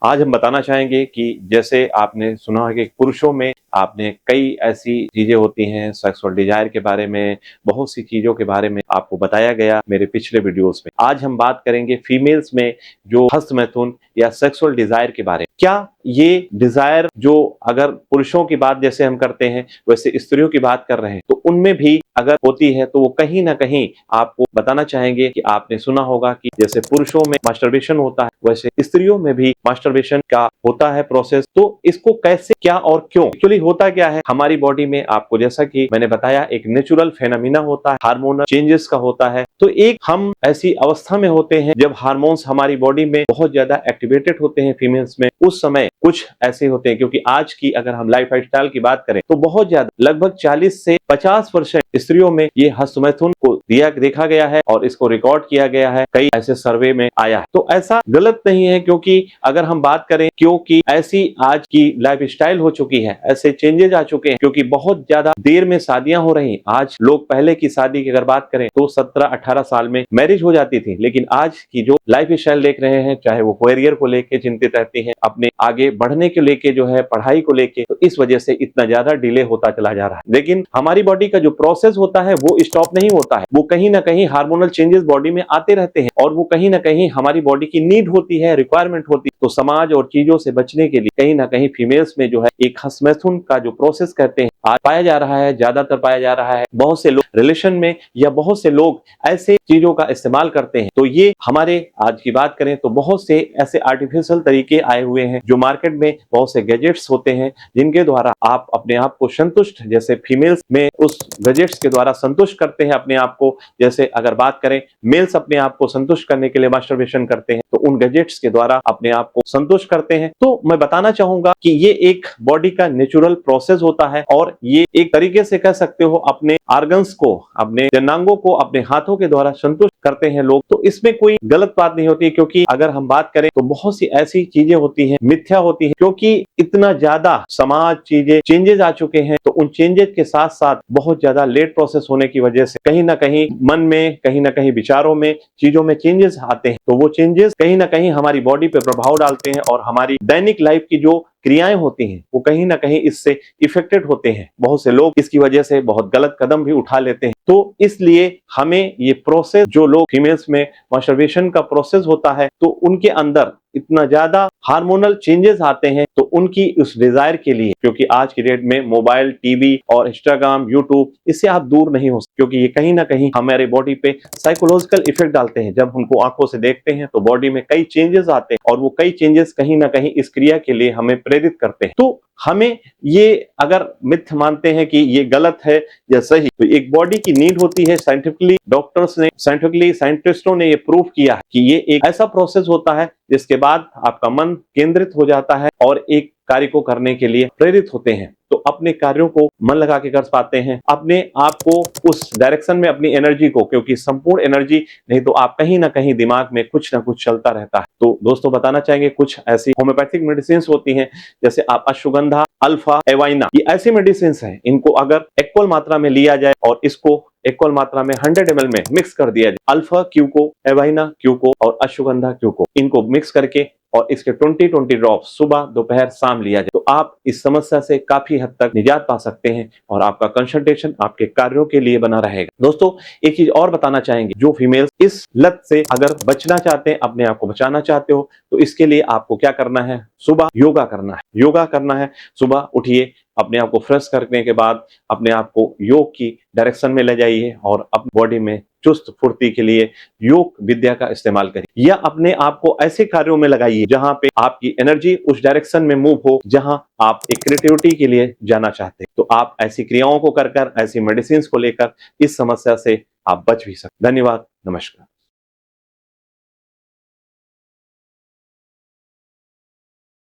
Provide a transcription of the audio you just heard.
आज हम बताना चाहेंगे कि जैसे आपने सुना है कि पुरुषों में आपने कई ऐसी चीजें होती हैं, सेक्सुअल डिजायर के बारे में, बहुत सी चीजों के बारे में आपको बताया गया मेरे पिछले वीडियोस में। आज हम बात करेंगे फीमेल्स में जो हस्त मैथुन या सेक्सुअल डिजायर के बारे में। क्या ये डिजायर जो अगर पुरुषों की बात जैसे हम करते हैं वैसे स्त्रियों की बात कर रहे हैं, तो उनमें भी अगर होती है तो वो कहीं ना कहीं आपको बताना चाहेंगे कि आपने सुना होगा कि जैसे पुरुषों में मास्टरबेशन होता है वैसे स्त्रियों में भी मास्टरबेशन का होता है प्रोसेस। तो इसको कैसे, क्या और क्यों, एक्चुअली होता क्या है हमारी बॉडी में, आपको जैसा कि मैंने बताया एक नेचुरल फेनोमिना होता है, हार्मोनल चेंजेस का होता है। तो एक हम ऐसी अवस्था में होते हैं जब हार्मोन्स हमारी बॉडी में बहुत ज्यादा एक्टिवेटेड होते हैं फीमेल्स में। उस समय कुछ ऐसे होते हैं, क्योंकि आज की अगर हम लाइफ स्टाइल की बात करें तो बहुत ज्यादा लगभग 40 से 50% स्त्रियों में ये हस्तमैथुन को देखा गया है और इसको रिकॉर्ड किया गया है, कई ऐसे सर्वे में आया है। तो ऐसा गलत नहीं है, क्योंकि अगर हम बात करें, क्योंकि ऐसी आज की लाइफ स्टाइल हो चुकी है, ऐसे चेंजेस आ चुके हैं, क्योंकि बहुत ज्यादा देर में शादियां हो रही। आज लोग पहले की शादी की अगर बात करें तो 17-18 साल में मैरिज हो जाती थी, लेकिन आज की जो लाइफ स्टाइल देख रहे हैं, चाहे वो करियर को लेके चिंतित रहती है, अपने आगे बढ़ने के लेके जो है पढ़ाई को लेके, तो इस वजह से इतना ज्यादा डिले होता चला जा रहा है। लेकिन हमारी बॉडी का जो प्रोसेस होता है वो स्टॉप नहीं होता है, वो कहीं ना कहीं हार्मोनल चेंजेस बॉडी में आते रहते हैं और वो कहीं ना कहीं हमारी बॉडी की नीड होती है, रिक्वायरमेंट होती है। तो समाज और चीजों से बचने के लिए कहीं ना कहीं फीमेल्स में जो है एक हस्तमैथुन का जो प्रोसेस कहते हैं आज पाया जा रहा है, ज्यादातर पाया जा रहा है। बहुत से लोग रिलेशन में या बहुत से लोग ऐसे चीजों का इस्तेमाल करते हैं। तो ये हमारे आज की बात करें तो बहुत से ऐसे आर्टिफिशियल तरीके आए हुए हैं, जो मार्केट में बहुत से गैजेट्स होते हैं जिनके द्वारा आप अपने आप को संतुष्ट, जैसे फीमेल्स में उस गैजेट्स के द्वारा संतुष्ट करते हैं अपने आप को। जैसे अगर बात करें मेल्स अपने आप को संतुष्ट करने के लिए मास्टरबेशन करते हैं, तो उन गैजेट्स के द्वारा अपने आप को संतुष्ट करते हैं। तो मैं बताना चाहूंगा कि ये एक बॉडी का नेचुरल प्रोसेस होता है और ये एक तरीके से कह सकते हो अपने ऑर्गन्स को, अपने जनांगों को अपने हाथों के द्वारा संतुष्ट करते हैं लोग। तो इसमें कोई गलत बात नहीं होती, क्योंकि अगर हम बात करें तो बहुत सी ऐसी चीजें होती हैं, मिथ्या होती हैं, क्योंकि इतना ज्यादा समाज चीजें चेंजेस आ चुके हैं। तो उन चेंजेस के साथ साथ बहुत ज्यादा लेट प्रोसेस होने की वजह से कहीं ना कहीं मन में, कहीं ना कहीं विचारों में, चीजों में चेंजेस आते हैं। तो वो चेंजेस कहीं ना कहीं हमारी बॉडी पे प्रभाव डालते हैं और हमारी दैनिक लाइफ की जो क्रियाएं होती हैं वो कहीं ना कहीं इससे इफेक्टेड होते हैं। बहुत से लोग इसकी वजह से बहुत गलत कदम भी उठा लेते हैं। तो इसलिए हमें ये प्रोसेस, जो लोग फीमेल्स में मास्टरबेशन का प्रोसेस होता है तो उनके अंदर इतना ज्यादा हार्मोनल चेंजेस आते हैं, तो उनकी उस डिजायर के लिए, क्योंकि आज की डेट में मोबाइल, टीवी और इंस्टाग्राम, यूट्यूब, इससे आप दूर नहीं हो सकते, क्योंकि ये कहीं ना कहीं हमारे बॉडी पे साइकोलॉजिकल इफेक्ट डालते हैं। जब हमको आंखों से देखते हैं तो बॉडी में कई चेंजेस आते हैं और वो कई चेंजेस कहीं ना कहीं इस क्रिया के लिए हमें प्रेरित करते हैं। तो हमें ये अगर मिथ मानते हैं कि ये गलत है या सही, तो एक बॉडी की नीड होती है। साइंटिफिकली डॉक्टर्स ने, साइंटिस्टों ने ये प्रूव किया है कि ये एक ऐसा प्रोसेस होता है जिसके बाद आपका मन केंद्रित हो जाता है और एक कार्य को करने के लिए प्रेरित होते हैं। तो अपने कार्यों को मन लगा के कर पाते हैं, अपने आप को उस डायरेक्शन में, अपनी एनर्जी को, क्योंकि संपूर्ण एनर्जी नहीं तो आप कहीं ना कहीं दिमाग में कुछ ना कुछ चलता रहता है। तो दोस्तों बताना चाहेंगे कुछ ऐसी होम्योपैथिक मेडिसिन होती हैं, जैसे आप अश्वगंधा, अल्फा, एवाइना, ये ऐसी मेडिसिन हैं, इनको अगर इक्वल मात्रा में लिया जाए और इसको इक्वल मात्रा में 100 ml में मिक्स कर दिया जाए, अल्फा क्यू को, एवाइना क्यू को और अश्वगंधा क्यू को, इनको मिक्स करके और इसके 20-20 ड्रॉप सुबह, दोपहर, शाम लिया जाए, तो आप इस समस्या से काफी हद तक निजात पा सकते हैं और आपका कंसंट्रेशन आपके कार्यों के लिए बना रहेगा। दोस्तों एक चीज और बताना चाहेंगे, जो फीमेल्स इस लत से अगर बचना चाहते हैं, अपने आप को बचाना चाहते हो, तो इसके लिए आपको क्या करना है, सुबह योगा करना है। योगा करना है, सुबह उठिए, अपने आप को फ्रेश करने के बाद अपने आप को योग की डायरेक्शन में ले जाइए और अपनी बॉडी में चुस्त फुर्ती के लिए योग विद्या का इस्तेमाल करिए, या अपने आप को ऐसे कार्यों में लगाइए जहां पे आपकी एनर्जी उस डायरेक्शन में मूव हो जहां आप एक क्रिएटिविटी के लिए जाना चाहते हैं। तो आप ऐसी क्रियाओं को कर ऐसी मेडिसिन को लेकर इस समस्या से आप बच भी सकते। धन्यवाद, नमस्कार।